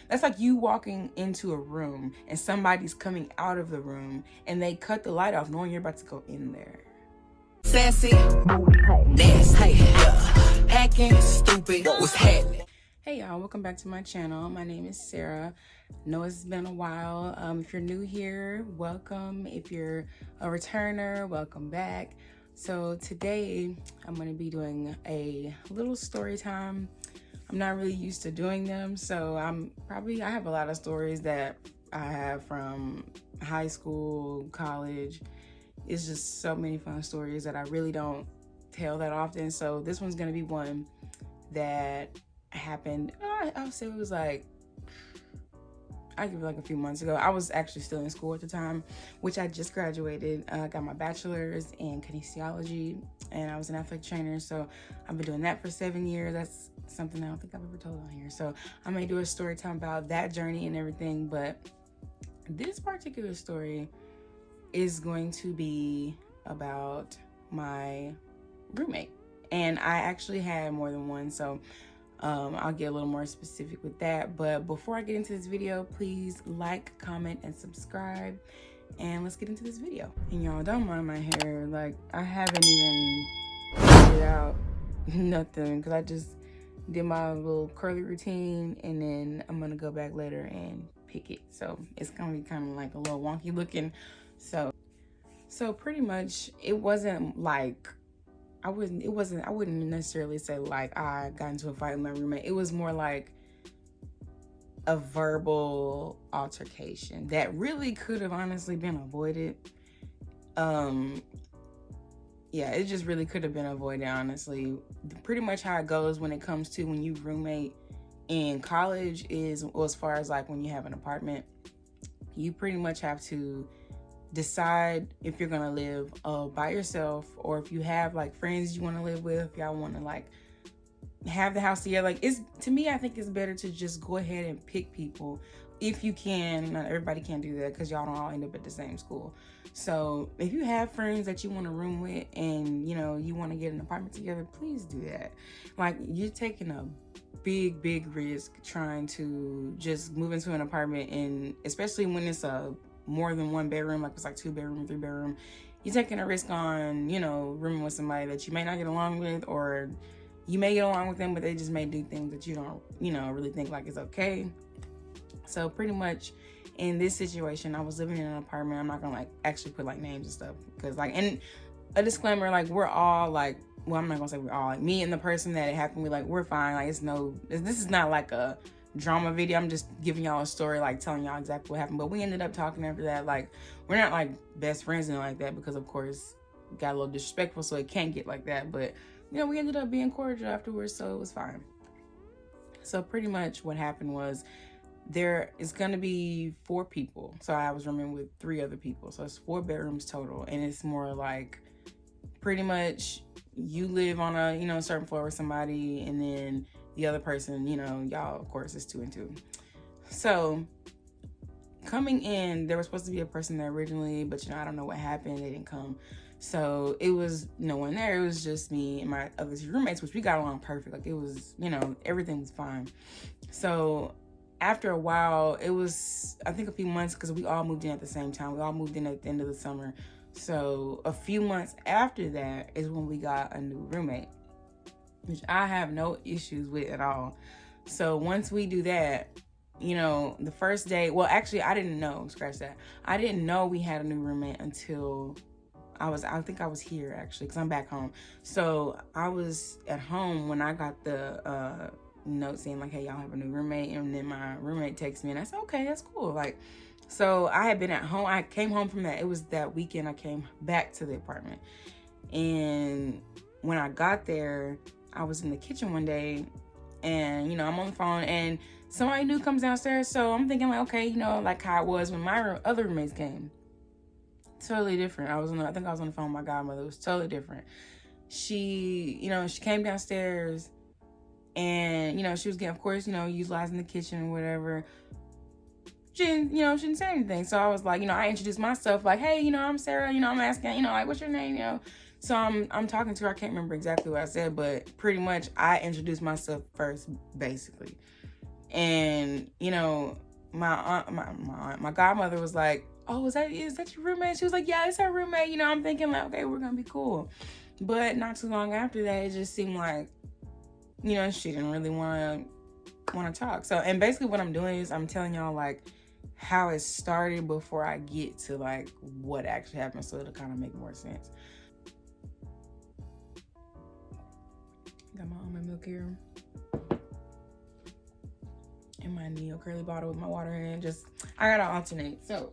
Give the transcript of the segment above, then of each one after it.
That's like you walking into a room and somebody's coming out of the room and they cut the light off knowing you're about to go in there. Sassy, nasty, yeah. Hacking, stupid, what's happening? Hey y'all, welcome back to my channel. My name is Sarah. Know it's been a while. If you're new here, welcome. If you're a returner, welcome back. So today I'm going to be doing a little story time. I'm not really used to doing them, so I have a lot of stories that I have from high school, college. It's just so many fun stories that I really don't tell that often. So this one's gonna be one that happened, I'll say it was like, I give it like a few months ago. I was actually still in school at the time, which I just graduated. I got my bachelor's in kinesiology, and I was an athletic trainer. So I've been doing that for 7 years. That's something I don't think I've ever told on here. So I may do a story time about that journey and everything, but this particular story is going to be about my roommate. And I actually had more than one, so I'll get a little more specific with that. But before I get into this video, please like, comment, and subscribe. And let's get into this video. And y'all, don't mind my hair. Like, I haven't even figured out nothing because I just did my little curly routine, and then I'm gonna go back later and pick it. So it's gonna be kind of like a little wonky looking. So pretty much it wasn't like, I wouldn't necessarily say like I got into a fight with my roommate. It was more like a verbal altercation that really could have honestly been avoided. Yeah, it just really could have been avoided, honestly. Pretty much how it goes when it comes to when you roommate in college is, well, as far as like when you have an apartment, you pretty much have to decide if you're gonna live by yourself, or if you have like friends you want to live with, if y'all want to like have the house together. Like, it's, to me, I think it's better to just go ahead and pick people if you can. Not everybody can do that because y'all don't all end up at the same school. So if you have friends that you want to room with and you know you want to get an apartment together, please do that. Like, you're taking a big risk trying to just move into an apartment, and especially when it's a more than one bedroom, like it's like 2 bedroom, 3 bedroom, you're taking a risk on, you know, rooming with somebody that you may not get along with, or you may get along with them, but they just may do things that you don't, you know, really think like is okay. So pretty much in this situation, I was living in an apartment. I'm not gonna like actually put like names and stuff, because like, and a disclaimer, like we're all like, well, I'm not gonna say we're all, like me and the person that it happened with, like we're fine. Like this is not like a drama video. I'm just giving y'all a story, like telling y'all exactly what happened. But we ended up talking after that. Like, we're not like best friends and like that, because of course it got a little disrespectful, so it can't get like that. But you know, we ended up being cordial afterwards, so it was fine. So pretty much what happened was, there is gonna be 4 people. So I was rooming with 3 other people, so it's 4 bedrooms total. And it's more like, pretty much you live on a, you know, certain floor with somebody, and then the other person, you know, y'all, of course, is 2 and 2. So coming in, there was supposed to be a person there originally, but you know, I don't know what happened. They didn't come. So it was no one there. It was just me and my other 2 roommates, which we got along perfect. Like, it was, you know, everything was fine. So after a while, it was, I think a few months, because we all moved in at the same time. We all moved in at the end of the summer. So a few months after that is when we got a new roommate, which I have no issues with at all. So once we do that, you know, the first day, well, actually, I didn't know, scratch that. I didn't know we had a new roommate until I think I was here, actually, because I'm back home. So I was at home when I got the note saying like, hey, y'all have a new roommate. And then my roommate texted me, and I said, okay, that's cool. Like, so I had been at home. I came home from that. It was that weekend I came back to the apartment. And when I got there, I was in the kitchen one day, and, you know, I'm on the phone, and somebody new comes downstairs. So I'm thinking like, okay, you know, like how it was when my other roommates came. Totally different. I think I was on the phone with my godmother. It was totally different. She, you know, she came downstairs, and, you know, she was getting, of course, you know, utilizing the kitchen or whatever. She didn't say anything. So I was like, you know, I introduced myself like, hey, you know, I'm Sarah, you know, I'm asking, you know, like, what's your name, you know? So I'm talking to her. I can't remember exactly what I said, but pretty much I introduced myself first, basically. And, you know, my godmother was like, oh, is that your roommate? She was like, yeah, it's her roommate. You know, I'm thinking like, okay, we're gonna be cool. But not too long after that, it just seemed like, you know, she didn't really want to talk. So, and basically what I'm doing is I'm telling y'all like how it started before I get to like what actually happened, so it'll kind of make more sense. Got my almond milk here in my Neo Curly bottle with my water in it. Just, I gotta alternate. So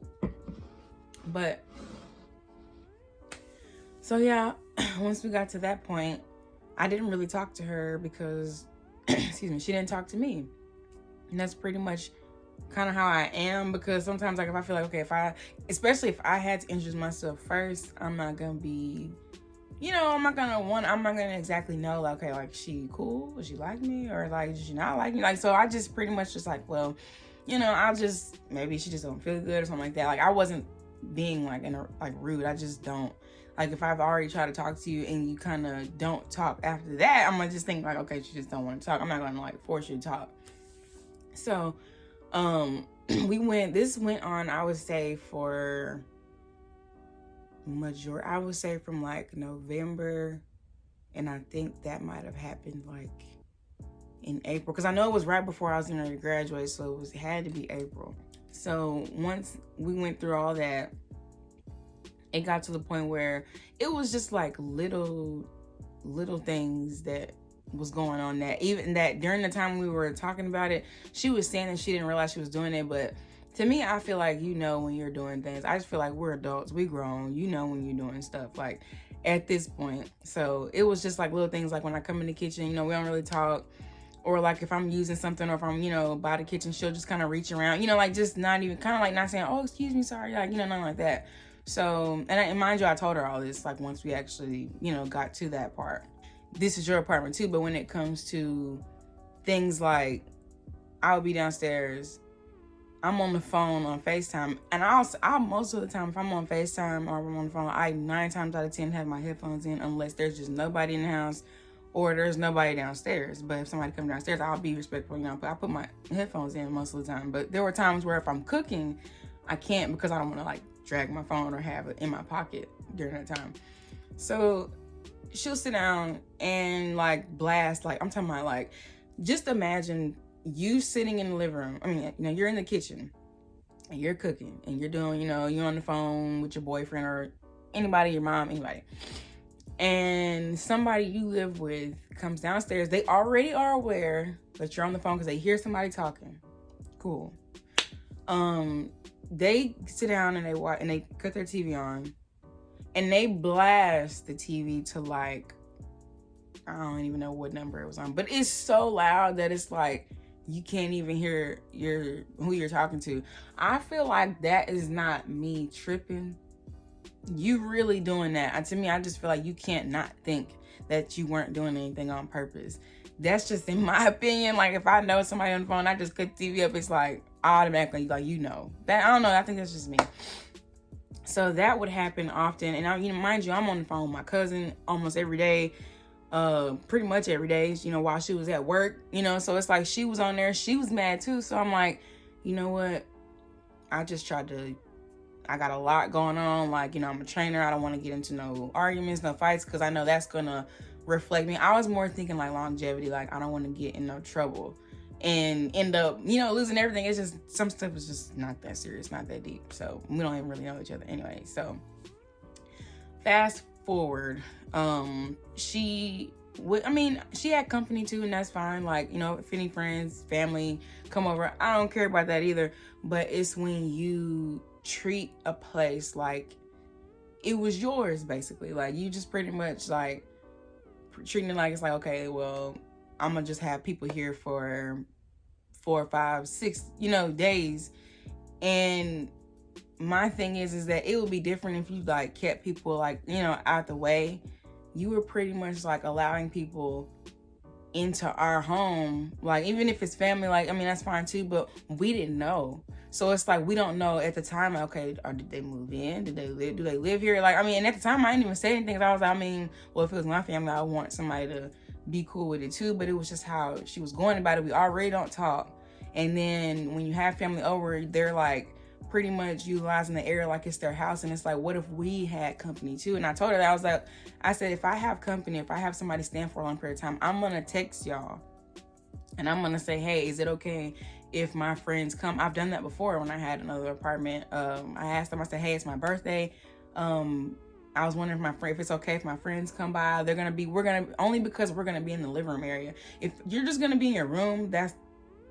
yeah, once we got to that point, I didn't really talk to her because, excuse me, she didn't talk to me. And that's pretty much kind of how I am, because sometimes like if I feel like, okay, especially if I had to introduce myself first, I'm not gonna be, you know, I'm not gonna exactly know like, okay, like she cool, does she like me, or like does she not like me? Like, so I just pretty much just like, well, you know, maybe she just don't feel good or something like that. Like I wasn't being like rude. I just don't, like if I've already tried to talk to you and you kind of don't talk after that, I'm gonna just think like, okay, she just don't want to talk. I'm not gonna like force you to talk. So this went on, I would say from like November, and I think that might have happened like in April, because I know it was right before I was getting ready to graduate, so it had to be April. So once we went through all that, it got to the point where it was just like little things that was going on, that even that during the time we were talking about it, she was saying that she didn't realize she was doing it. But to me, I feel like, you know, when you're doing things, I just feel like we're adults, we grown, you know, when you're doing stuff like at this point. So it was just like little things, like when I come in the kitchen, you know, we don't really talk, or like if I'm using something, or if I'm, you know, by the kitchen, she'll just kind of reach around, you know, like just not even kind of like not saying, oh, excuse me, sorry, like, you know, nothing like that. So, and mind you, I told her all this like once we actually, you know, got to that part. This is your apartment too, but when it comes to things like, I'll be downstairs, I'm on the phone on FaceTime, and I'll most of the time, if I'm on FaceTime or I'm on the phone, I 9 times out of 10 have my headphones in, unless there's just nobody in the house or there's nobody downstairs. But if somebody comes downstairs, I'll be respectful, you know, but I put my headphones in most of the time. But there were times where if I'm cooking, I can't, because I don't want to like drag my phone or have it in my pocket during that time. So she'll sit down and like blast, like I'm talking about, like, just imagine you sitting in the living room. I mean, you know, you're in the kitchen and you're cooking and you're doing, you know, you're on the phone with your boyfriend or anybody, your mom, anybody. And somebody you live with comes downstairs. They already are aware that you're on the phone because they hear somebody talking. Cool. They sit down and they watch and they cut their TV on and they blast the TV to like, I don't even know what number it was on, but it's so loud that it's like you can't even hear who you're talking to. I feel like that is not me tripping. You really doing that. And to me, I just feel like you can't not think that you weren't doing anything on purpose. That's just in my opinion. Like if I know somebody on the phone, I just cut the TV up, it's like automatically like, you know. That, I don't know, I think that's just me. So that would happen often. And I, you know, mind you, I'm on the phone with my cousin almost every day. Pretty much every day, you know, while she was at work, you know, so it's like she was on there, she was mad too. So I'm like, you know what? I got a lot going on. Like, you know, I'm a trainer. I don't want to get into no arguments, no fights, because I know that's going to reflect me. I was more thinking like longevity, like I don't want to get in no trouble and end up, you know, losing everything. It's just, some stuff is just not that serious, not that deep. So we don't even really know each other anyway. So fast forward, she had company too, and that's fine. Like, you know, if any friends, family come over, I don't care about that either. But it's when you treat a place like it was yours, basically. Like you just pretty much like treating it like it's like, okay, well, I'm gonna just have people here for 4, 5, 6, you know, days. And my thing is that it would be different if you like kept people like, you know, out the way. You were pretty much like allowing people into our home, like even if it's family, like I mean that's fine too, but we didn't know. So it's like we don't know at the time, like, okay, or did they move in? Do they live here? Like, I mean, and at the time I didn't even say anything. I was like, I mean, well, if it was my family, I want somebody to be cool with it too. But it was just how she was going about it. We already don't talk. And then when you have family over, they're like pretty much utilizing the area like it's their house. And it's like, what if we had company too? And I told her that, I said, if I have company, if I have somebody stand for a long period of time, I'm gonna text y'all and I'm gonna say, hey, is it okay if my friends come? I've done that before when I had another apartment. I asked them, I said, hey, it's my birthday. I was wondering if it's okay if my friends come by. Only because we're gonna be in the living room area. If you're just gonna be in your room, that's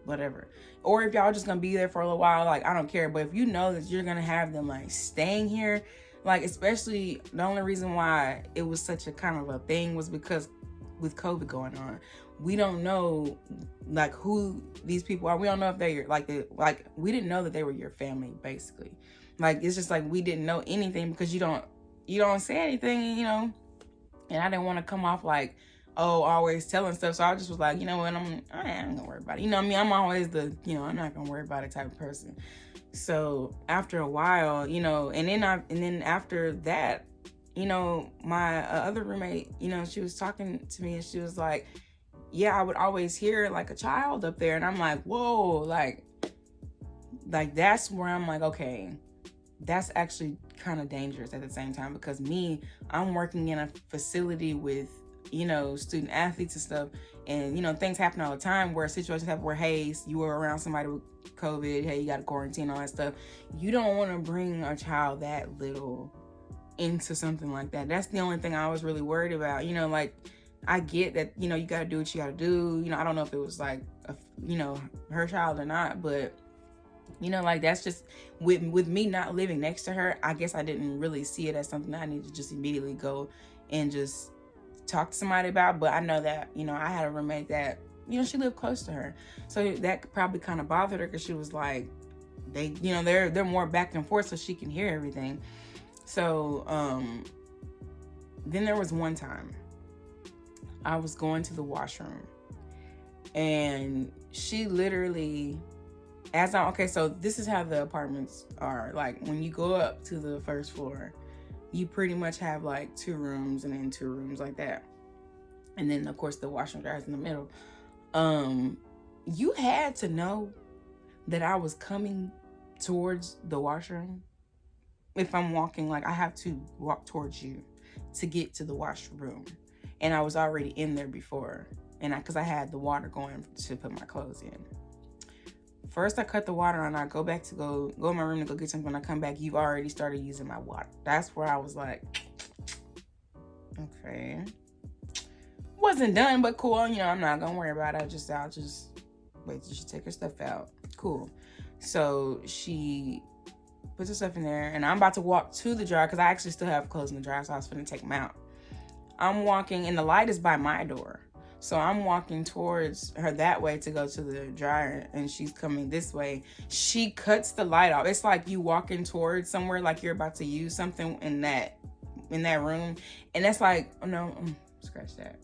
whatever. Or if y'all just gonna be there for a little while, like, I don't care. But if you know that you're gonna have them like staying here, like, especially the only reason why it was such a kind of a thing was because with COVID going on, we don't know like who these people are. We don't know if they're we didn't know that they were your family, basically. Like, it's just like we didn't know anything because you don't say anything, and I didn't want to come off like, oh, always telling stuff. So I just was like, you know what, I'm gonna worry about it. You know what I mean? I'm always I'm not gonna worry about it type of person. So after a while, and then after that, my other roommate, she was talking to me and she was like, yeah, I would always hear like a child up there. And I'm like, whoa, like that's where I'm like, okay, that's actually kind of dangerous at the same time, because I'm working in a facility with, student athletes and stuff. And, things happen all the time where situations happen where, hey, you were around somebody with COVID, hey, you got to quarantine, all that stuff. You don't want to bring a child that little into something like that. That's the only thing I was really worried about. I get that, you got to do what you got to do. I don't know if it was like, her child or not, but that's just with me not living next to her. I guess I didn't really see it as something that I need to just immediately go and just talk to somebody about. But I know that, I had a roommate that, she lived close to her. So that probably kind of bothered her because she was like, they're more back and forth so she can hear everything. So then there was one time I was going to the washroom and she literally, so this is how the apartments are. Like, when you go up to the first floor, you pretty much have like 2 rooms and then 2 rooms like that. And then of course the washroom dryer's in the middle. You had to know that I was coming towards the washroom. If I'm walking, like, I have to walk towards you to get to the washroom. And I was already in there before. And because I had the water going to put my clothes in. First, I cut the water on. I go back to go in my room to go get something. When I come back, you've already started using my water. That's where I was like, okay. Wasn't done, but cool. I'm not going to worry about it. I'll just wait till she take her stuff out. Cool. So she puts her stuff in there, and I'm about to walk to the dryer because I actually still have clothes in the dryer, so I was finna take them out. I'm walking, and the light is by my door. So I'm walking towards her that way to go to the dryer, and she's coming this way. She cuts the light off. It's like you walking towards somewhere like you're about to use something in that room. And that's like, oh no, scratch that.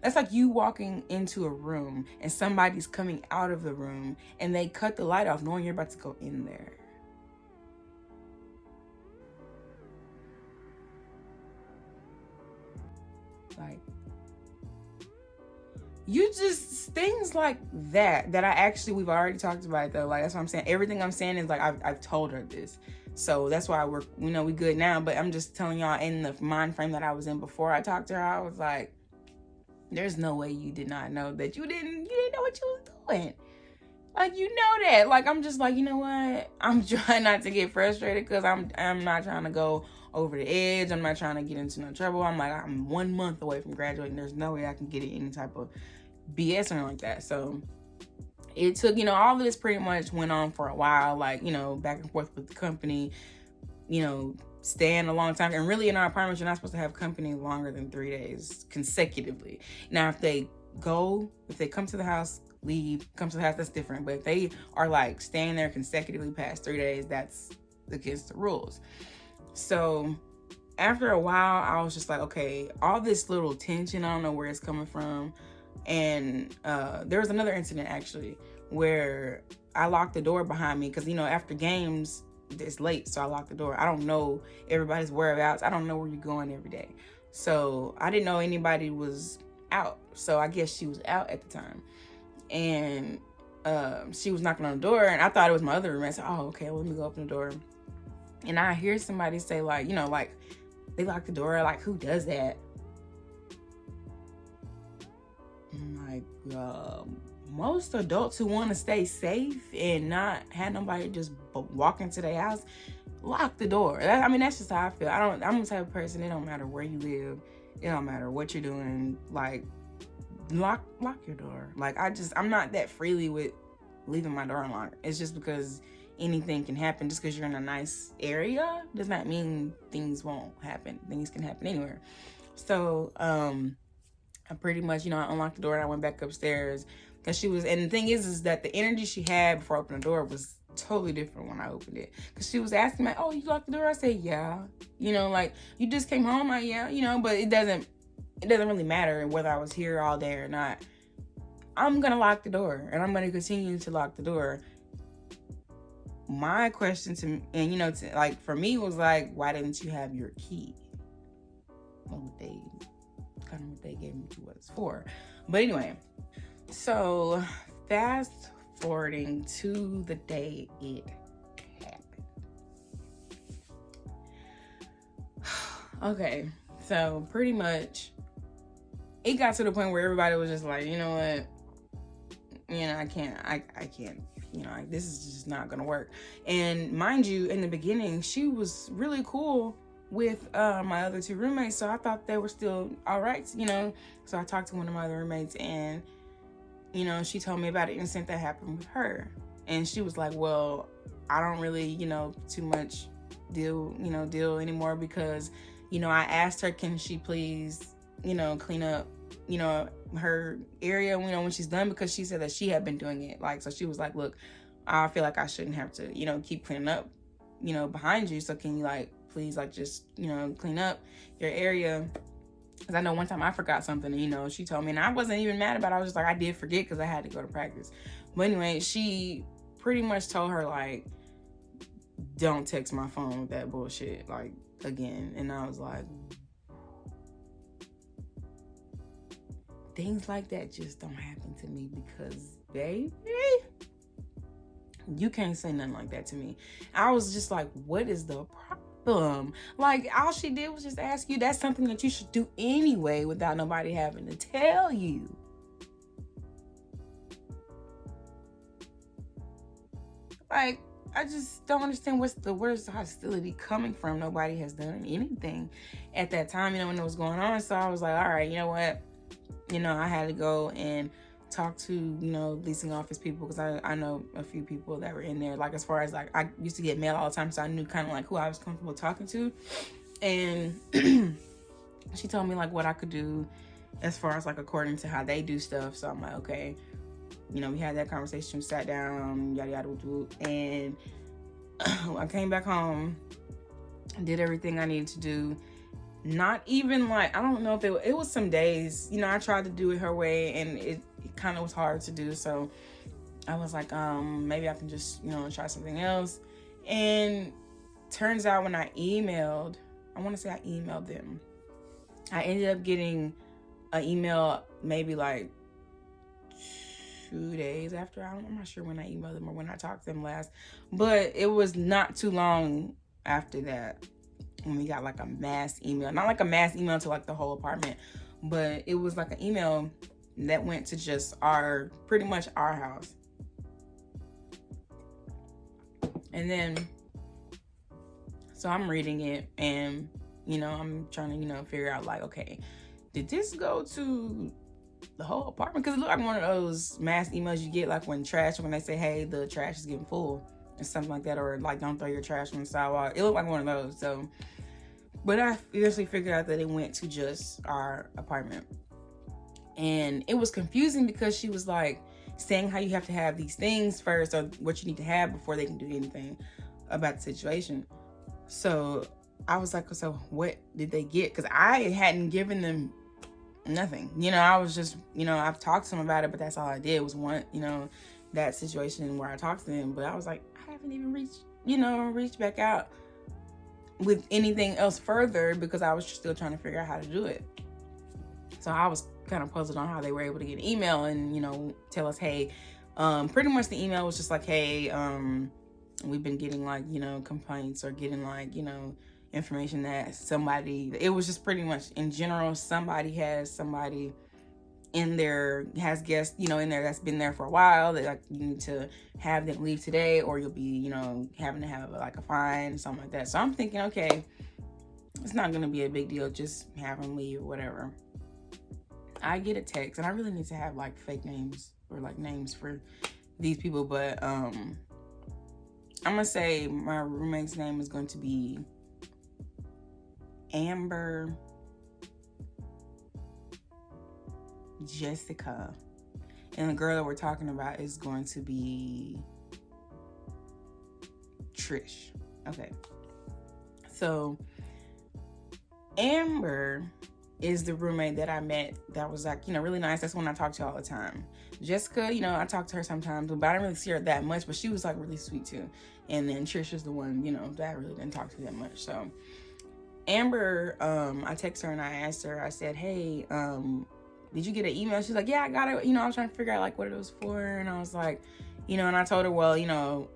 That's like you walking into a room and somebody's coming out of the room and they cut the light off knowing you're about to go in there. Like, things like that we've already talked about, though. Like, that's what I'm saying. Everything I'm saying is like, I've told her this. So that's why we good now. But I'm just telling y'all, in the mind frame that I was in before I talked to her, I was like, there's no way you did not know that you didn't know what you was doing. Like, that. Like, I'm just like, you know what? I'm trying not to get frustrated because I'm not trying to go over the edge. I'm not trying to get into no trouble. I'm like, I'm 1 month away from graduating. There's no way I can get in any type of BS or anything like that. So it took, all of this pretty much went on for a while, like, back and forth with the company, staying a long time. And really, in our apartments, you're not supposed to have company longer than 3 days consecutively. Now, if they come to the house, leave, come to the house, that's different. But if they are like staying there consecutively past 3 days, that's against the rules. So after a while, I was just like, okay, all this little tension, I don't know where it's coming from. And there was another incident actually where I locked the door behind me because, after games, it's late, so I locked the door. I don't know everybody's whereabouts. I don't know where you're going every day. So I didn't know anybody was out. So I guess she was out at the time. And she was knocking on the door, and I thought it was my other roommate. I said, oh, okay, let me go open the door. And I hear somebody say, like, you know, like, they lock the door. Like, who does that? I'm like, most adults who want to stay safe and not have nobody just walk into their house, lock the door. That's just how I feel. I'm the type of person, it don't matter where you live. It don't matter what you're doing. Like, lock your door. Like, I'm not that freely with leaving my door unlocked. It's just because anything can happen. Just because you're in a nice area does not mean things won't happen. Things can happen anywhere. So, I pretty much, you know, I unlocked the door and I went back upstairs because she was, and the thing is that the energy she had before I opened the door was totally different when I opened it. Because she was asking me, oh, you locked the door? I said, yeah. You know, like, you just came home? Like, yeah, you know, but it doesn't really matter whether I was here all day or not. I'm going to lock the door and I'm going to continue to lock the door. My question for me was like, why didn't you have your key? What they gave me to what it's for. But anyway, so fast forwarding to the day it happened. Okay, so pretty much it got to the point where everybody was just like, you know what, you know, I can't, you know, this is just not gonna work. And mind you, in the beginning, she was really cool with my other two roommates, so I thought they were still all right, you know. So I talked to one of my other roommates, and you know, she told me about an incident that happened with her, and she was like, well, I don't really, you know, too much deal anymore, because, you know, I asked her, can she please, you know, clean up, you know, her area, you know, when she's done, because she said that she had been doing it. Like, so she was like, look, I feel like I shouldn't have to, you know, keep cleaning up, you know, behind you, so can you, like, please, like, just, you know, clean up your area. Because I know one time I forgot something, and, you know, she told me, and I wasn't even mad about it. I was just like, I did forget because I had to go to practice. But anyway, she pretty much told her, like, don't text my phone with that bullshit, like, again. And I was like, things like that just don't happen to me, because, baby, you can't say nothing like that to me. I was just like, what is the problem? Like, all she did was just ask you. That's something that you should do anyway without nobody having to tell you. Like, I just don't understand where's the hostility coming from. Nobody has done anything at that time, you know, when it was going on. So I was like, all right, you know what? You know, I had to go and talk to, you know, leasing office people, because I know a few people that were in there. Like, as far as, like, I used to get mail all the time, so I knew kind of like who I was comfortable talking to. And she told me, like, what I could do as far as, like, according to how they do stuff. So I'm like, okay. You know, we had that conversation, sat down, yada yada, and I came back home, did everything I needed to do. Not even, like, I don't know if it was some days, you know, I tried to do it her way, and it kind of was hard to do. So I was like, maybe I can just, you know, try something else. And turns out when I emailed them, I ended up getting an email maybe like 2 days after. I'm not sure when I emailed them or when I talked to them last, but it was not too long after that when we got like a mass email. Not like a mass email to like the whole apartment, but it was like an email that went to just pretty much our house. And then, so I'm reading it, and, you know, I'm trying to, you know, figure out, like, okay, did this go to the whole apartment? Because it looked like one of those mass emails you get, like, when they say, hey, the trash is getting full, and something like that, or, like, don't throw your trash on the sidewalk. It looked like one of those. So, but I eventually figured out that it went to just our apartment. And it was confusing because she was like saying how you have to have these things first, or what you need to have before they can do anything about the situation. So I was like, so what did they get? Because I hadn't given them nothing. You know, I was just, you know, I've talked to them about it, but that's all I did was one, you know, that situation where I talked to them. But I was like, I haven't even reached back out with anything else further, because I was still trying to figure out how to do it. So I was kind of puzzled on how they were able to get an email and, you know, tell us, hey, Pretty much the email was just like, hey, we've been getting like, complaints or getting like, information that somebody, it was just pretty much in general, somebody in there has guests, in there that's been there for a while, that like you need to have them leave today, or you'll be, having to have like a fine, something like that. So I'm thinking, okay, it's not going to be a big deal, just have them leave or whatever. I get a text, and I really need to have like fake names or like names for these people, but I'm gonna say my roommate's name is going to be Amber, Jessica, and the girl that we're talking about is going to be Trish. Okay, so Amber is the roommate that I met that was like, really nice. That's one I talk to all the time. Jessica, I talk to her sometimes, but I didn't really see her that much, but she was like really sweet too. And then Trish is the one, that I really didn't talk to that much. So Amber, I texted her and I asked her, I said, hey, did you get an email? She's like, yeah, I got it. I was trying to figure out like what it was for. And I was like, and I told her, well,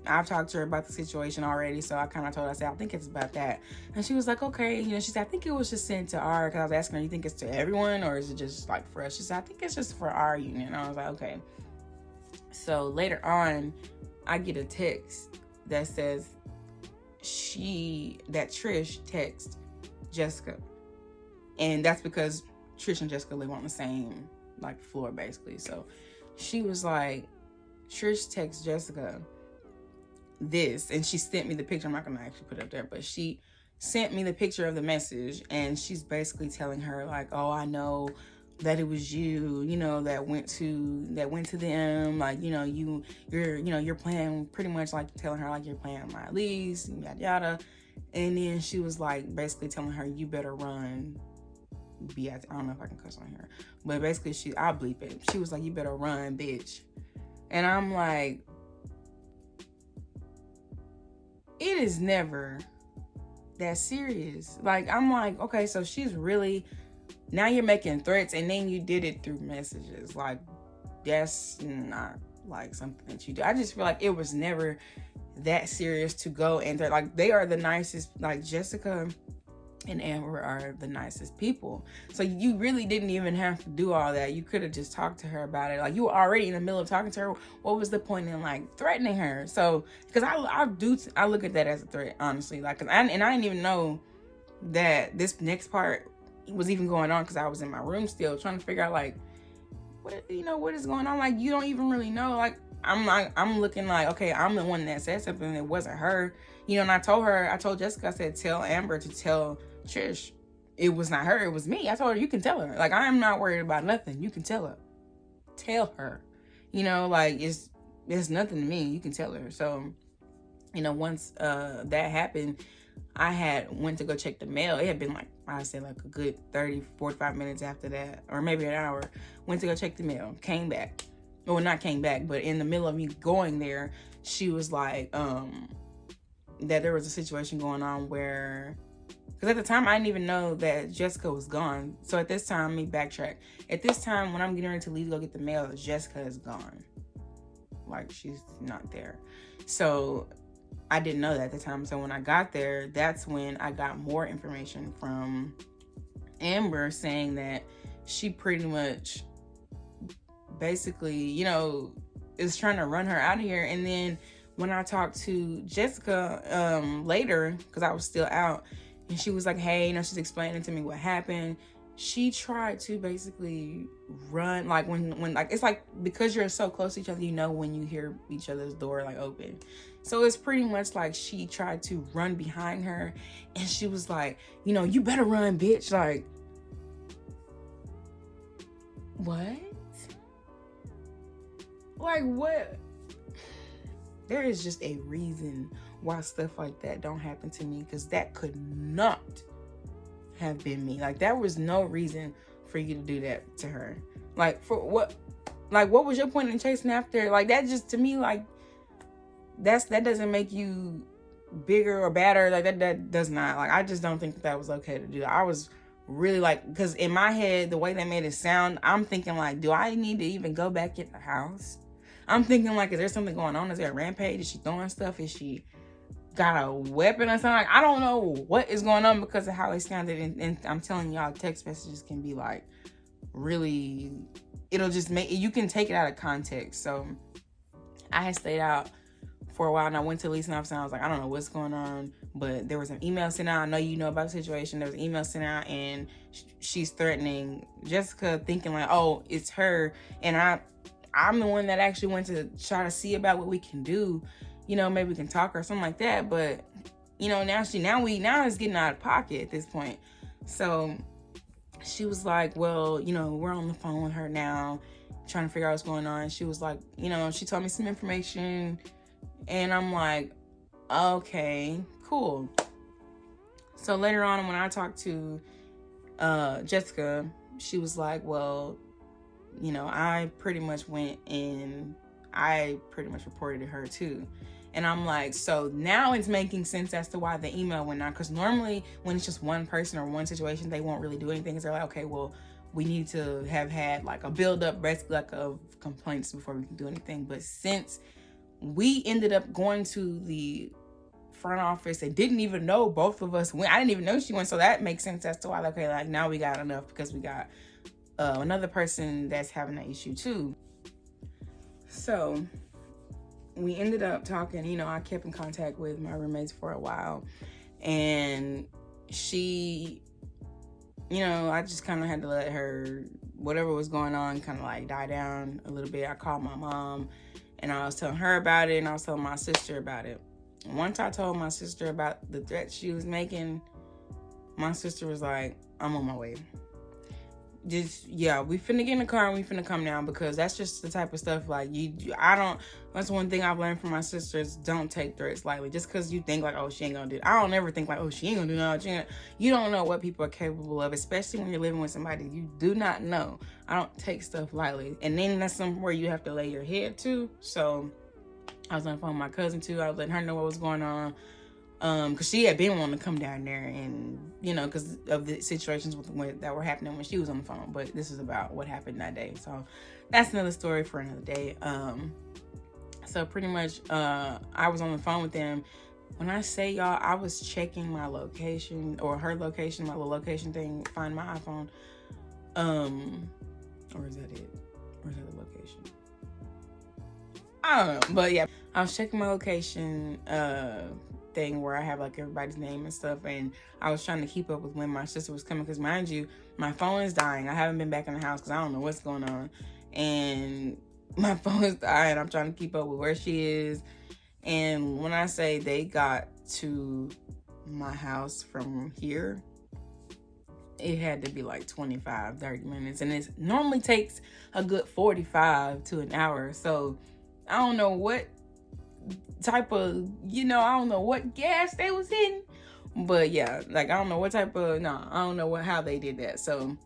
I've talked to her about the situation already. So I kind of told her, I said, I think it's about that. And she was like, okay. She said, I think it was just sent to our, because I was asking her, you think it's to everyone or is it just like for us? She said, I think it's just for our union. And I was like, okay. So later on, I get a text that says that Trish texted Jessica. And that's because Trish and Jessica live on the same like floor basically. So she was like, Trish texts Jessica this, and she sent me the picture. I'm not gonna actually put it up there, but she sent me the picture of the message, and she's basically telling her like, oh, I know that it was you, that went to them, like, you're playing, pretty much like telling her like you're playing my lease and yada yada. And then she was like basically telling her, you better run. I don't know if I can cuss on here, but basically I'll bleep it. She was like, you better run, bitch. And I'm like, it is never that serious. Like, I'm like, okay, so she's really, now you're making threats and then you did it through messages. Like, that's not like something that you do. I just feel like it was never that serious to go and like, they are the nicest, like Jessica and Amber are the nicest people. So you really didn't even have to do all that. You could have just talked to her about it. Like, you were already in the middle of talking to her. What was the point in like threatening her? So, because I look at that as a threat, honestly. Like, I didn't even know that this next part was even going on because I was in my room still trying to figure out like, what is going on? Like, you don't even really know. Like, I'm looking like, okay, I'm the one that said something. It wasn't her. And I told Jessica, I said, tell Amber to tell Trish it was not her, it was me. I told her, you can tell her. Like, I am not worried about nothing. You can tell her. Tell her. Like, it's nothing to me. You can tell her. So, once that happened, I went to go check the mail. It had been like, I said like a good 30, 45 minutes after that, or maybe an hour. Went to go check the mail. Came back. Well, not came back, but in the middle of me going there, she was like, that there was a situation going on where, because at the time I didn't even know that Jessica was gone. So at this time, let me backtrack. At this time, when I'm getting ready to leave to go get the mail, Jessica is gone. Like, she's not there. So I didn't know that at the time. So when I got there, that's when I got more information from Amber saying that she pretty much basically, is trying to run her out of here. And then when I talked to Jessica later, because I was still out, and she was like, hey, she's explaining to me what happened. She tried to basically run, like when like, it's like, because you're so close to each other, when you hear each other's door like open. So it's pretty much like she tried to run behind her, and she was like, you better run, bitch. Like, what? Like, what? There is just a reason why stuff like that don't happen to me, because that could not have been me. Like, there was no reason for you to do that to her. Like, for what? Like, what was your point in chasing after? Like, that just, to me, like, that doesn't make you bigger or badder. Like, that does not. Like, I just don't think that was okay to do. I was really like, because in my head, the way they made it sound, I'm thinking like, do I need to even go back in the house? I'm thinking like, is there something going on? Is there a rampage? Is she throwing stuff? Is she got a weapon or something? Like, I don't know what is going on because of how it sounded. And I'm telling y'all, text messages can be like really, it'll just make, you can take it out of context. So I had stayed out for a while and I went to the leasing office and I was like, I don't know what's going on, but there was an email sent out. I know you know about the situation. There was an email sent out and she's threatening Jessica, thinking like, oh, it's her. And I'm the one that actually went to try to see about what we can do. You know, maybe we can talk or something like that. But, you know, now it's getting out of pocket at this point. So she was like, well, you know, we're on the phone with her now, trying to figure out what's going on. She was like, you know, she told me some information. And I'm like, okay, cool. So later on, when I talked to Jessica, she was like, well, you know, I pretty much went and I pretty much reported to her too. And I'm like, so now it's making sense as to why the email went out. Because normally when it's just one person or one situation, they won't really do anything. Because they're like, okay, well, we need to have had like a build-up, basically like of complaints before we can do anything. But since we ended up going to the front office and didn't even know both of us went, I didn't even know she went. So that makes sense as to why, okay, like now we got enough because we got another person that's having that issue too. So we ended up talking, you know, I kept in contact with my roommates for a while, and she, you know, I just kind of had to let her, whatever was going on, kind of like die down a little bit. I called my mom and I was telling her about it and I was telling my sister about it. And once I told my sister about the threats she was making, my sister was like, I'm on my way. Just, yeah, we finna get in the car and we finna come down, because that's just the type of stuff like that's one thing I've learned from my sisters. Don't take threats lightly. Just because you think like, oh, she ain't gonna do it. I don't ever think like, oh, she ain't gonna do that. You don't know what people are capable of, especially when you're living with somebody you do not know. I don't take stuff lightly. And then that's somewhere you have to lay your head to. So I was on the phone with my cousin too. I was letting her know what was going on. Because she had been wanting to come down there, and you know, because of the situations that were happening when she was on the phone. But this is about what happened that day, so that's another story for another day. So pretty much, I was on the phone with them. When I say y'all, I was checking my location or her location, my little location thing, find my iPhone. Or is that it? Or is that the location? I don't know, but yeah, I was checking my location thing where I have like everybody's name and stuff, and I was trying to keep up with when my sister was coming, because mind you, my phone is dying. I haven't been back in the house because I don't know what's going on, and my phone is dying. I'm trying to keep up with where she is. And when I say they got to my house from here, it had to be like 25-30 minutes, and it normally takes a good 45 to an hour. So I don't know what type of, I don't know what gas they was hitting, but yeah, like I don't know what type of, I don't know how they did that. So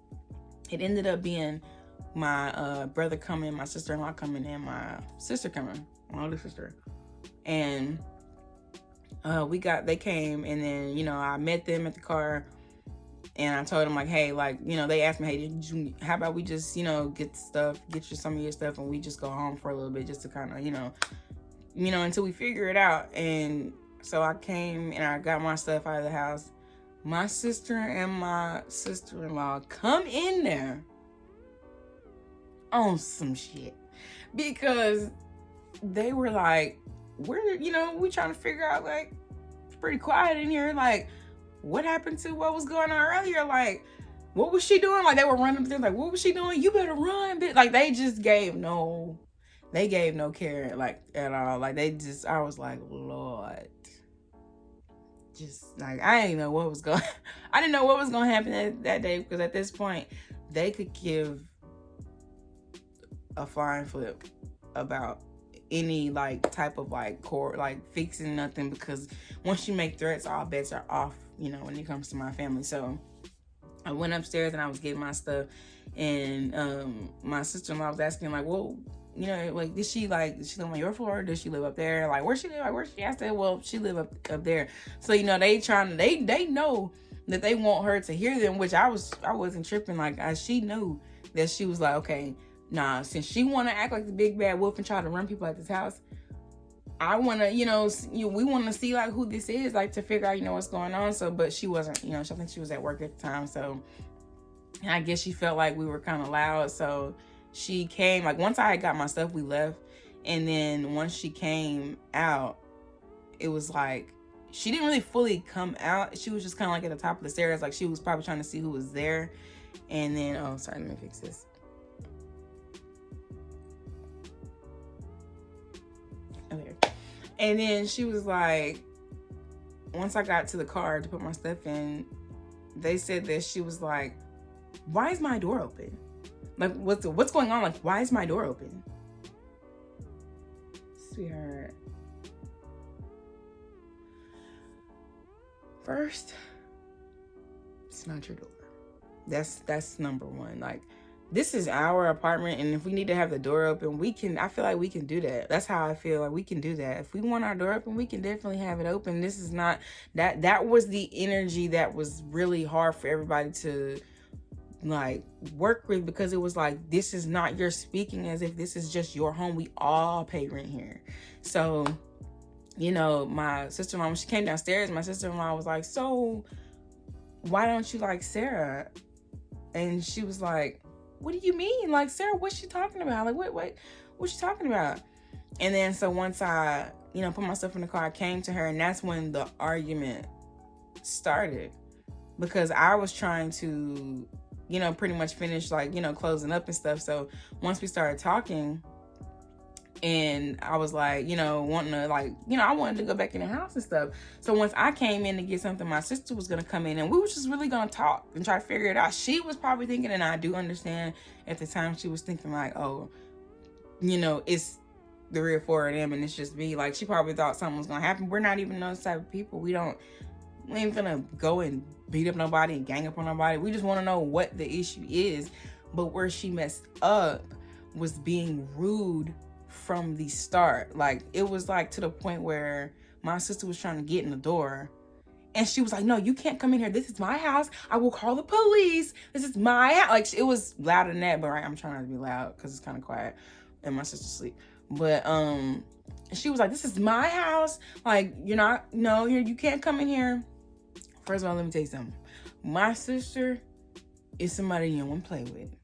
it ended up being my brother coming, my sister-in-law coming, and my sister coming, my older sister. And they came, and then, I met them at the car, and I told them like, hey, like, they asked me, hey, how about we just, get some of your stuff, and we just go home for a little bit just to kind of, until we figure it out. And so I came and I got my stuff out of the house. My sister and my sister-in-law come in there on some shit, because they were like, we trying to figure out, like, it's pretty quiet in here. Like, what happened to what was going on earlier? Like, what was she doing? Like, they were running up there, like, what was she doing? You better run, bitch. Like, they just gave no care, like, at all. Like, I was like, Lord. Just, like, I didn't know what was going to happen that day, because at this point, they could give a flying flip about any, like, type of, like, core, like, fixing nothing, because once you make threats, all bets are off, when it comes to my family. So I went upstairs and I was getting my stuff, and my sister-in-law was asking, like, well, like, did she live on your floor, or does she live up there? Like, where she live? Like, where she? I said, well, she live up there. So, they know that they want her to hear them, which I wasn't tripping. Like, she knew that she was like, okay, nah, since she want to act like the big bad wolf and try to run people at this house, I want to, we want to see like who this is, like to figure out, what's going on. So, but she wasn't, I think she was at work at the time. So I guess she felt like we were kind of loud. So she came, like once I had got my stuff, we left. And then once she came out, it was like, she didn't really fully come out. She was just kind of like at the top of the stairs. Like she was probably trying to see who was there. And then, oh, sorry, let me fix this. Okay. And then she was like, once I got to the car to put my stuff in, they said that she was like, why is my door open? Like, what's going on? Like, why is my door open? Sweetheart. First, it's not your door. That's number one. Like, this is our apartment, and if we need to have the door open, I feel like we can do that. That's how I feel like we can do that. If we want our door open, we can definitely have it open. This is not, that was the energy that was really hard for everybody to like work with, because it was like, this is not, you're speaking as if this is just your home. We all pay rent here. So, my sister-in-law, when she came downstairs, my sister-in-law was like, so why don't you like Sarah? And she was like, what do you mean? Like, Sarah, what's she talking about? Like, what's she talking about? And then, so once I, put my stuff in the car, I came to her, and that's when the argument started, because I was trying to, pretty much finish, like, closing up and stuff. So once we started talking, and I was like, wanting to like, I wanted to go back in the house and stuff. So once I came in to get something, my sister was going to come in, and we were just really going to talk and try to figure it out. She was probably thinking, and I do understand at the time, she was thinking like, oh, it's the real four of them and it's just me. Like, she probably thought something was going to happen. We're not even those type of people. We ain't gonna go and beat up nobody and gang up on nobody. We just want to know what the issue is. But where she messed up was being rude from the start. Like, it was like to the point where my sister was trying to get in the door, and she was like, no, you can't come in here. This is my house. I will call the police. This is my house. Like, it was louder than that, but right, I'm trying not to be loud because it's kind of quiet and my sister's asleep. But she was like, this is my house. Like, you can't come in here. First of all, let me tell you something. My sister is somebody you don't want to play with.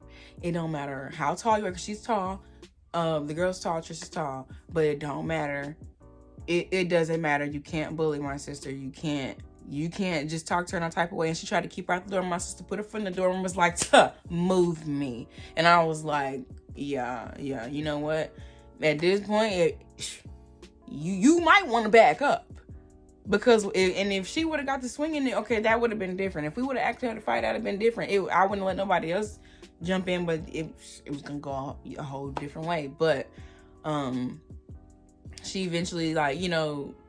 It don't matter how tall you are, because she's tall. The girl's tall, Trisha's tall, but it don't matter. It doesn't matter. You can't bully my sister. You can't just talk to her in a type of way. And she tried to keep her out the door. My sister put her foot in the door and was like, move me. And I was like, yeah, you know what? At this point, you might want to back up. Because if she would have got to swinging it, okay, that would have been different. If we would have actually had a fight, that would have been different. I wouldn't let nobody else jump in, but it was gonna go a whole different way. But she eventually, like,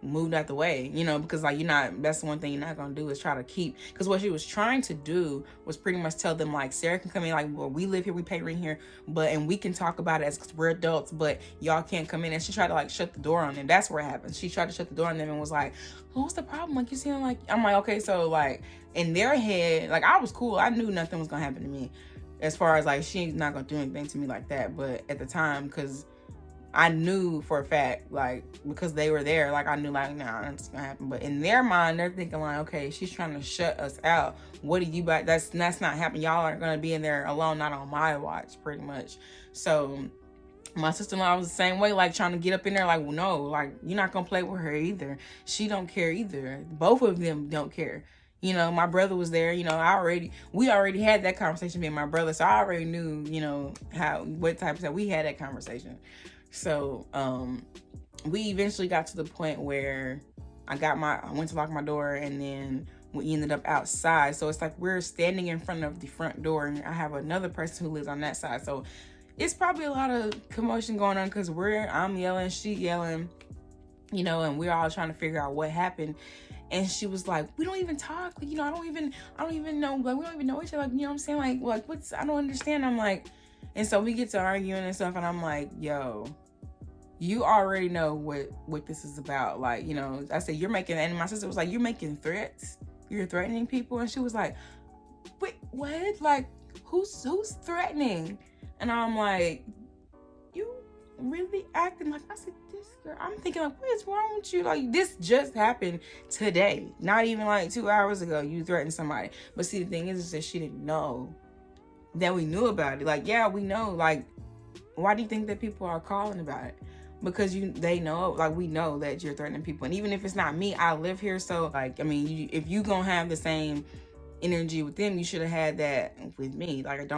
moved out the way, because like, that's the one thing you're not gonna do is try to keep, because what she was trying to do was pretty much tell them like, Sarah can come in, like, well, we live here, we pay rent here, and we can talk about it as we're adults, but y'all can't come in. And she tried to like shut the door on them. That's where it happened. She tried to shut the door on them and was like, well, what's the problem? Like, you see, I'm like, okay, so like in their head, like, I was cool. I knew nothing was gonna happen to me, as far as like, she's not gonna do anything to me like that. But at the time, because I knew for a fact, like, because they were there, like, I knew, like, nah, that's gonna happen. But in their mind, they're thinking, like, okay, she's trying to shut us out. What do you buy? That's not happening. Y'all aren't gonna be in there alone, not on my watch, pretty much. So my sister-in-law was the same way, like, trying to get up in there, like, well, no, like, you're not gonna play with her either. She don't care either. Both of them don't care. My brother was there, we already had that conversation, me and my brother, so I already knew, what type of stuff. We had that conversation. So, we eventually got to the point where I went to lock my door, and then we ended up outside. So it's like, we're standing in front of the front door, and I have another person who lives on that side. So it's probably a lot of commotion going on, because I'm yelling, she yelling, and we're all trying to figure out what happened. And she was like, we don't even talk. Like, I don't even know. Like, we don't even know each other. Like, what I'm saying? Like, I don't understand. I'm like, and so we get to arguing and stuff. And I'm like, yo, you already know what this is about. Like, I said, and my sister was like, you're making threats. You're threatening people. And she was like, wait, what? Like, who's threatening? And I'm like, you really acting like, I said, this girl, I'm thinking like, what is wrong with you? Like, this just happened today, not even like 2 hours ago, you threatened somebody. But see, the thing is that she didn't know that we knew about it. Like, yeah, we know. Like, why do you think that people are calling about it? Because they know, like, we know that you're threatening people. And even if it's not me, I live here. So, like, I mean, if you gonna have the same energy with them, you should have had that with me. Like,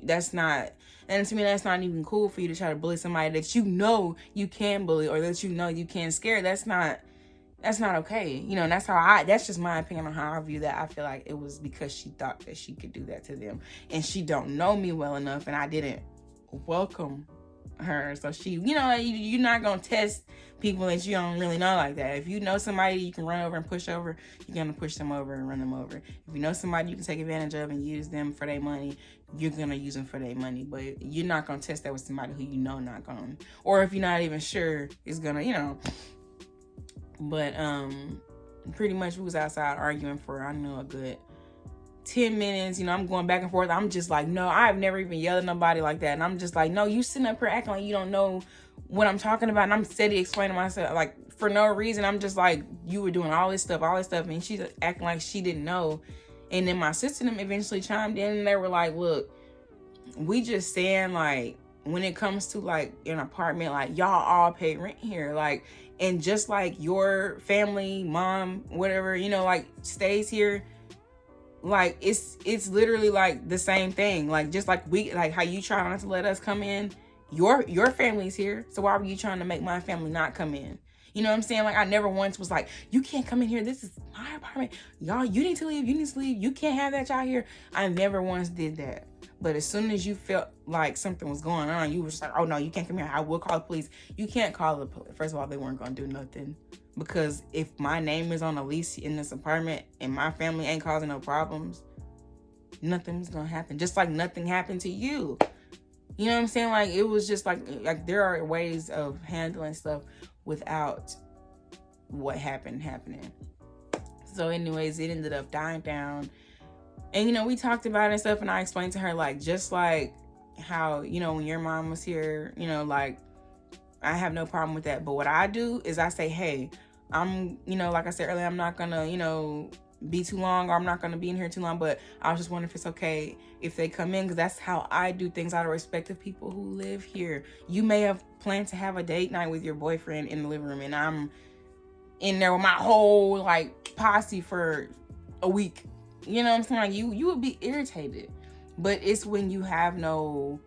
that's not, and to me, that's not even cool for you to try to bully somebody that you know you can bully, or that you know you can scare. That's not okay. You know, and that's just my opinion on how I view that. I feel like it was because she thought that she could do that to them, and she don't know me well enough, and I didn't welcome her. So she, you know, you're not gonna test people that you don't really know like that. If you know somebody you can run over and push over, you're gonna push them over and run them over. If you know somebody you can take advantage of and use them for their money, you're gonna use them for their money. But you're not gonna test that with somebody who you know not gonna, or if you're not even sure is gonna, you know. But pretty much we was outside arguing for, I know, a good 10 minutes. You know, I'm going back and forth. I'm just like, no, I've never even yelled at nobody like that. And I'm just like, no, you sitting up here acting like you don't know what I'm talking about. And I'm steady explaining myself, like, for no reason. I'm just like, you were doing all this stuff. And she's acting like she didn't know. And then my sister and them eventually chimed in, and they were like, look, we just saying, like, when it comes to, like, an apartment, like, y'all all pay rent here. Like, and just like your family, mom, whatever, you know, like, stays here, like, it's literally like the same thing. Like, just like we, like how you try not to let us come in, your family's here, so why were you trying to make my family not come in? You know what I'm saying? Like, I never once was like, you can't come in here, this is my apartment, y'all, you need to leave, you can't have that y'all here. I never once did that. But as soon as you felt like something was going on, you were just like, oh no, you can't come here, I will call the police. You can't call the police. First of all, they weren't gonna do nothing. Because if my name is on a lease in this apartment and my family ain't causing no problems, nothing's gonna happen. Just like nothing happened to you. You know what I'm saying? Like, it was just like there are ways of handling stuff without what happening. So anyways, it ended up dying down. And, you know, we talked about it and stuff, and I explained to her, like, just like how, you know, when your mom was here, you know, like, I have no problem with that. But what I do is I say, hey, I'm, you know, like I said earlier, I'm not gonna, you know, be too long, or I'm not gonna be in here too long, but I was just wondering if it's okay if they come in, because that's how I do things, out of respect of people who live here. You may have planned to have a date night with your boyfriend in the living room, and I'm in there with my whole, like, posse for a week. You know what I'm saying? Like, you would be irritated. But it's when you have no,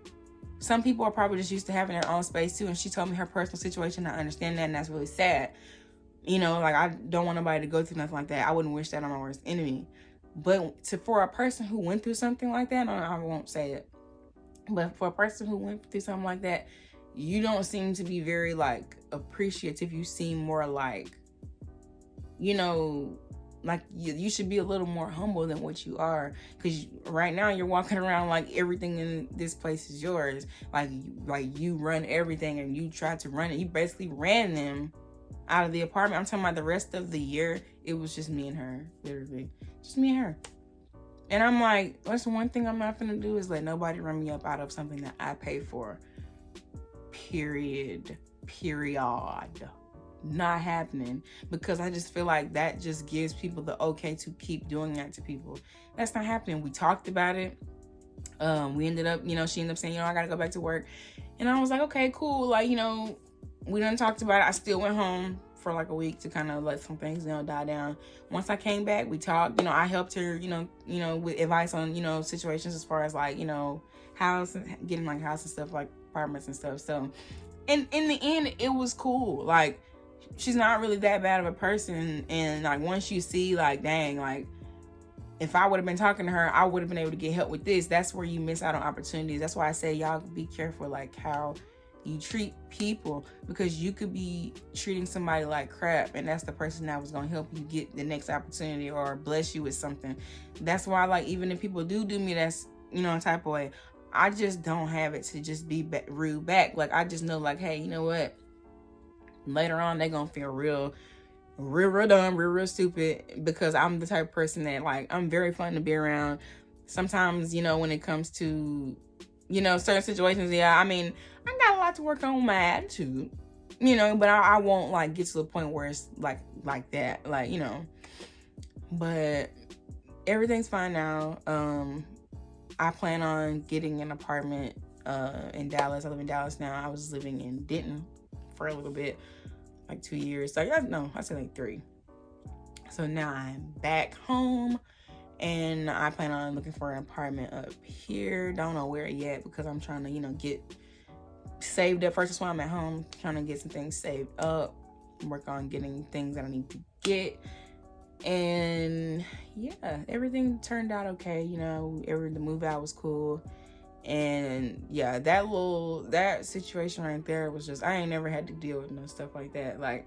some people are probably just used to having their own space too. And she told me her personal situation. I understand that, and that's really sad. You know, like, I don't want nobody to go through nothing like that. I wouldn't wish that on my worst enemy. But for a person who went through something like that, I won't say it, but for a person who went through something like that, you don't seem to be very, like, appreciative. You seem more like, you know, like you should be a little more humble than what you are, because right now you're walking around like everything in this place is yours. Like you run everything, and you tried to run it. You basically ran them out of the apartment. I'm talking about the rest of the year, it was just me and her, literally. Just me and her. And I'm like, that's the one thing I'm not gonna do, is let nobody run me up out of something that I pay for. Period. Not happening. Because I just feel like that just gives people the okay to keep doing that to people. That's not happening. We talked about it. We ended up, you know, she ended up saying, you know, I gotta go back to work. And I was like, okay, cool. Like, you know, we done talked about it. I still went home for like a week to kind of let some things, you know, die down. Once I came back, we talked. You know, I helped her, you know, with advice on, you know, situations as far as, like, you know, house, getting like house and stuff, like apartments and stuff. So, and in the end, it was cool. Like, she's not really that bad of a person. And like, once you see, like, dang, like, if I would have been talking to her, I would have been able to get help with this. That's where you miss out on opportunities. That's why I say, y'all be careful, like, how you treat people, because you could be treating somebody like crap, and that's the person that was going to help you get the next opportunity or bless you with something. That's why, like, even if people do me that's, you know, type of way, I just don't have it to just be rude back. Like, I just know, like, hey, you know what? Later on, they're going to feel real dumb, real stupid, because I'm the type of person that, like, I'm very fun to be around. sometimes, you know, when it comes to, you know, certain situations, yeah, I mean, I got a lot to work on my attitude, you know, but I won't like get to the point where it's like that, like, you know, but everything's fine now. I plan on getting an apartment in Dallas. I live in Dallas now. I was living in Denton for a little bit, like 2 years. Like, I said like 3. So now I'm back home, and I plan on looking for an apartment up here. Don't know where yet because I'm trying to, you know, get saved up. First, that's why I'm at home, trying to get some things saved up, work on getting things that I need to get. And yeah, everything turned out okay. You know, the move out was cool. And yeah, that situation right there was just, I ain't never had to deal with no stuff like that. Like,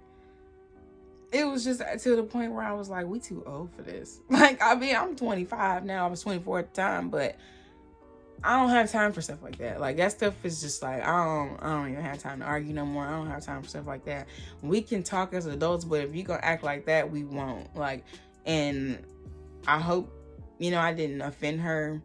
it was just to the point where I was like, we too old for this. Like, I mean, I'm 25 now. I was 24 at the time, but I don't have time for stuff like that. Like, that stuff is just like, I don't even have time to argue no more. I don't have time for stuff like that. We can talk as adults, but if you gonna act like that, we won't. Like, and I hope, you know, I didn't offend her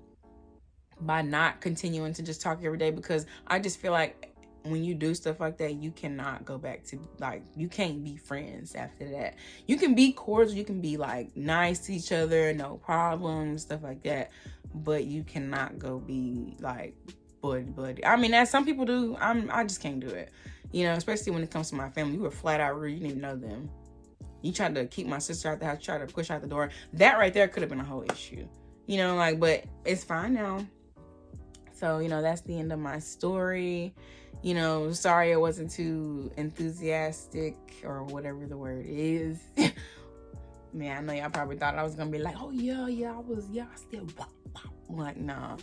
by not continuing to just talk every day, because I just feel like when you do stuff like that, you cannot go back to, like, you can't be friends after that. You can be cordial, you can be like nice to each other, no problems, stuff like that, but you cannot go be like buddy. I mean, as some people do, I just can't do it, you know, especially when it comes to my family. You were flat out rude. You didn't even know them. You tried to keep my sister out the house, tried to push out the door. That right there could have been a whole issue, you know, like, but it's fine now. So, you know, that's the end of my story. You know, sorry it wasn't too enthusiastic or whatever the word is. Man, I know y'all probably thought I was gonna be like, oh yeah, I still I'm like, nah.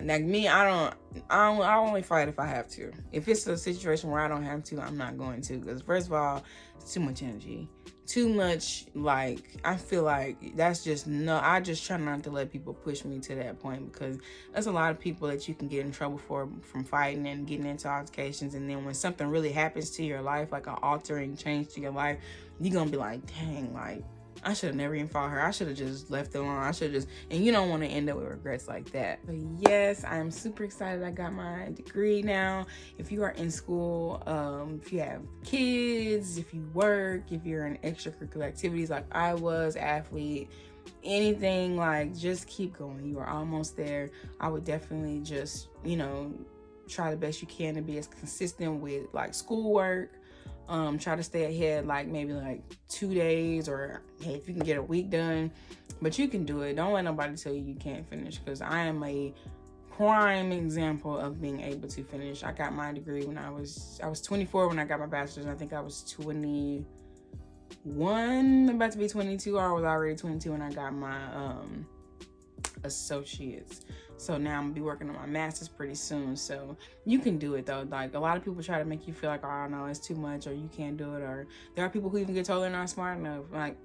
Like me, I only fight if I have to. If it's a situation where I don't have to, I'm not going to. Because first of all, it's too much energy. Too much, like, I feel like that's just, no, I just try not to let people push me to that point, because there's a lot of people that you can get in trouble from fighting and getting into altercations. And then when something really happens to your life, like an altering change to your life, you're gonna be like, dang, like, I should have never even fought her. I should have just left it alone. I should have just, and you don't want to end up with regrets like that. But yes, I'm super excited. I got my degree now. If you are in school, if you have kids, if you work, if you're in extracurricular activities like I was, athlete, anything, like, just keep going. You are almost there. I would definitely just, you know, try the best you can to be as consistent with like schoolwork. Try to stay ahead, like maybe like 2 days, or hey, if you can get a week done, but you can do it. Don't let nobody tell you can't finish, because I am a prime example of being able to finish. I got my degree when I was 24 when I got my bachelor's. I think I was 21, about to be 22, or I was already 22 when I got my associates. So now I'm gonna be working on my master's pretty soon. So you can do it though. Like, a lot of people try to make you feel like, oh no, it's too much, or you can't do it, or there are people who even get told they're not smart enough. Like,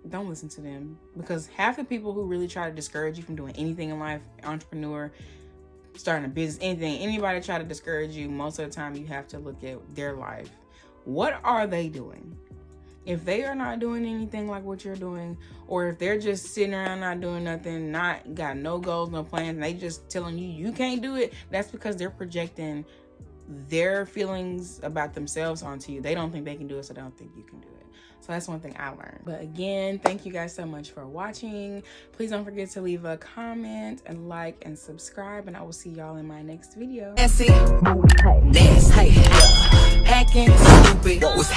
don't listen to them, because half the people who really try to discourage you from doing anything in life, entrepreneur, starting a business, anything, anybody try to discourage you, most of the time you have to look at their life. What are they doing? If they are not doing anything like what you're doing, or if they're just sitting around not doing nothing, not got no goals, no plans, and they just telling you can't do it, that's because they're projecting their feelings about themselves onto you. They don't think they can do it, so they don't think you can do it. So that's one thing I learned. But again, thank you guys so much for watching. Please don't forget to leave a comment and like and subscribe, and I will see y'all in my next video. Hacking, stupid, was